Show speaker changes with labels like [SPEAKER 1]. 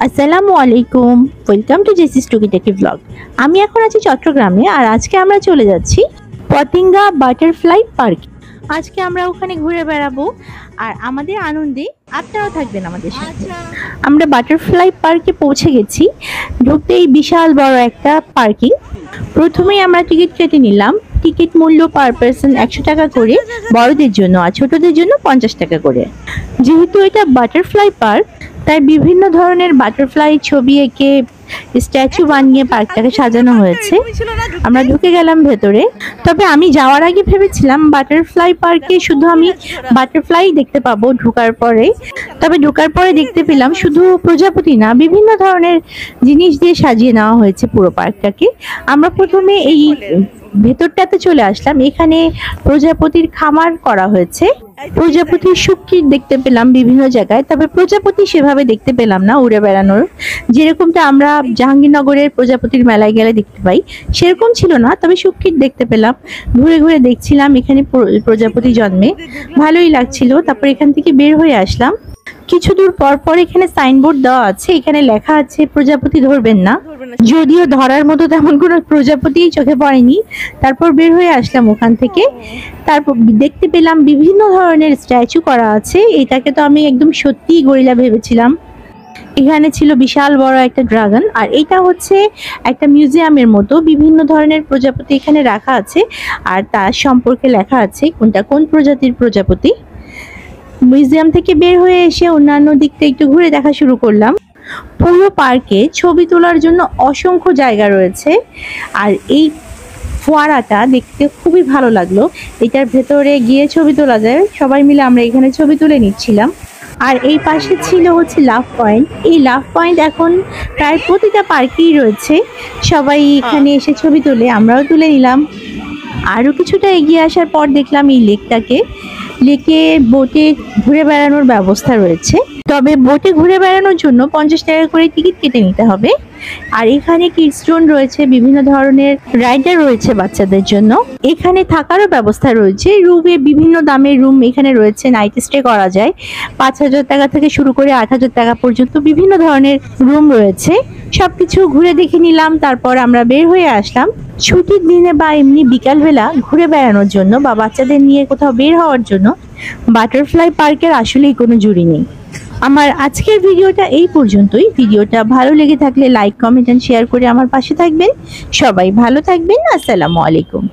[SPEAKER 1] আসসালামু আলাইকুম, welcome to জেসিস টুকিটাকি ব্লগ। আমি এখন আছি চট্টগ্রামে, আর আজকে আমরা চলে যাচ্ছি পতেঙ্গা বাটারফ্লাই পার্ক। আজকে আমরা ওখানে ঘুরে বেড়াবো, আর আমাদের আনন্দে আপনারাও থাকবেন আমাদের সাথে। আমরা বাটারফ্লাই পার্কে পৌঁছে গেছি। ঢুকতেই বিশাল বড় একটা পার্কিং। প্রথমেই আমরা টিকিট কেটে নিলাম। টিকিট মূল্য পার পারসন 100 টাকা করে, বড়দের জন্য আর ছোটদের জন্য 50 টাকা করে। যেহেতু এটা বাটারফ্লাই পার্ক, তাই বিভিন্ন ধরনের বাটারফ্লাই ছবি এঁকে স্ট্যাচু বানিয়ে পার্কটাকে সাজানো হয়েছে। আমরা ঢুকে গেলাম ভেতরে। তবে আমি যাওয়ার আগে ভেবেছিলাম বাটারফ্লাই পার্কে শুধু আমি বাটারফ্লাই দেখতে পাবো ঢোকার পরে। তবে ঢোকার পরে দেখতে পেলাম শুধু প্রজাপতি না, বিভিন্ন ধরনের জিনিস দিয়ে সাজিয়ে নেওয়া হয়েছে পুরো পার্কটাকে। আমরা প্রথমে এই ভেতরটাতে চলে আসলাম। এখানে প্রজাপতির খামার করা হয়েছে। প্রজাপতির সুটকিট দেখতে পেলাম বিভিন্ন জায়গায়, তবে প্রজাপতি সেভাবে দেখতে পেলাম না উড়ে বেড়ানোর। যেরকমটা আমরা জাহাঙ্গীরনগরের প্রজাপতির মেলায় গেলে দেখতে পাই, সেরকম ছিল না। তবে সুটকিট দেখতে পেলাম, ঘুরে ঘুরে দেখছিলাম এখানে প্রজাপতি জন্মে, ভালোই লাগছিল। তারপর এখান থেকে বের হয়ে আসলাম। কিছু দূর পর পর এখানে সাইনবোর্ড দেওয়া আছে, এখানে লেখা আছে প্রজাপতি ধরবেন না। যদিও ধরার মতো তেমন কোনো প্রজাপতি চোখে পড়েনি। তারপর বের হয়ে আসলাম ওখান থেকে। তারপর দেখতে পেলাম বিভিন্ন ধরনের স্ট্যাচু করা আছে। এটাকে তো আমি একদম সত্যিই গরিলা ভেবেছিলাম। এখানে ছিল বিশাল বড় একটা ড্রাগন, আর এটা হচ্ছে একটা মিউজিয়ামের মতো। বিভিন্ন ধরনের প্রজাপতি এখানে রাখা আছে, আর তার সম্পর্কে লেখা আছে কোনটা কোন প্রজাতির প্রজাপতি। মিউজিয়াম থেকে বের হয়ে এসে অন্যান্য দিকটা একটু ঘুরে দেখা শুরু করলাম। পুরো পার্কে ছবি তোলার জন্য অসংখ্য জায়গা রয়েছে, আর এই ফোয়ারাটা দেখতে খুবই ভালো লাগলো। এটার ভেতরে গিয়ে ছবি তোলা যায়। সবাই মিলে আমরা এখানে ছবি তুলে নিচ্ছিলাম। আর এই পাশে ছিল হচ্ছে লাভ পয়েন্ট। এই লাভ পয়েন্ট এখন প্রায় প্রতিটা পার্কেই রয়েছে। সবাই এখানে এসে ছবি তোলে, আমরাও তুলে নিলাম। আরও কিছুটা এগিয়ে আসার পর দেখলাম এই লেকে বোটে ঘুরে বেড়ানোর ব্যবস্থা রয়েছে। তবে বোটে ঘুরে বেড়ানোর জন্য 50 টাকা করে টিকিট কেটে নিতে হবে। আর এখানে কিডস জোন রয়েছে, বিভিন্ন ধরনের রাইডার রয়েছে বাচ্চাদের জন্য। এখানে থাকারও ব্যবস্থা রয়েছে, রুমে বিভিন্ন দামের রুম এখানে রয়েছে। নাইট স্টে করা যায়। 5,000 টাকা থেকে শুরু করে 8,000 টাকা পর্যন্ত বিভিন্ন ধরনের রুম রয়েছে। সবকিছু ঘুরে দেখে নিলাম। তারপর আমরা বের হয়ে আসলাম ছুটির দিনে বা এমনি বিকালবেলা ঘুরে বেড়ানোর জন্য বা বাচ্চাদের নিয়ে কোথাও বের হওয়ার জন্য বাটারফ্লাই পার্কের আসলেই কোনো জুড়ি নেই। আমার আজকের ভিডিওটা এই পর্যন্তই। ভিডিওটা ভালো লেগে থাকলে লাইক, কমেন্ট এন্ড শেয়ার করে আমার পাশে থাকবেন। সবাই ভালো থাকবেন। আসসালামু আলাইকুম।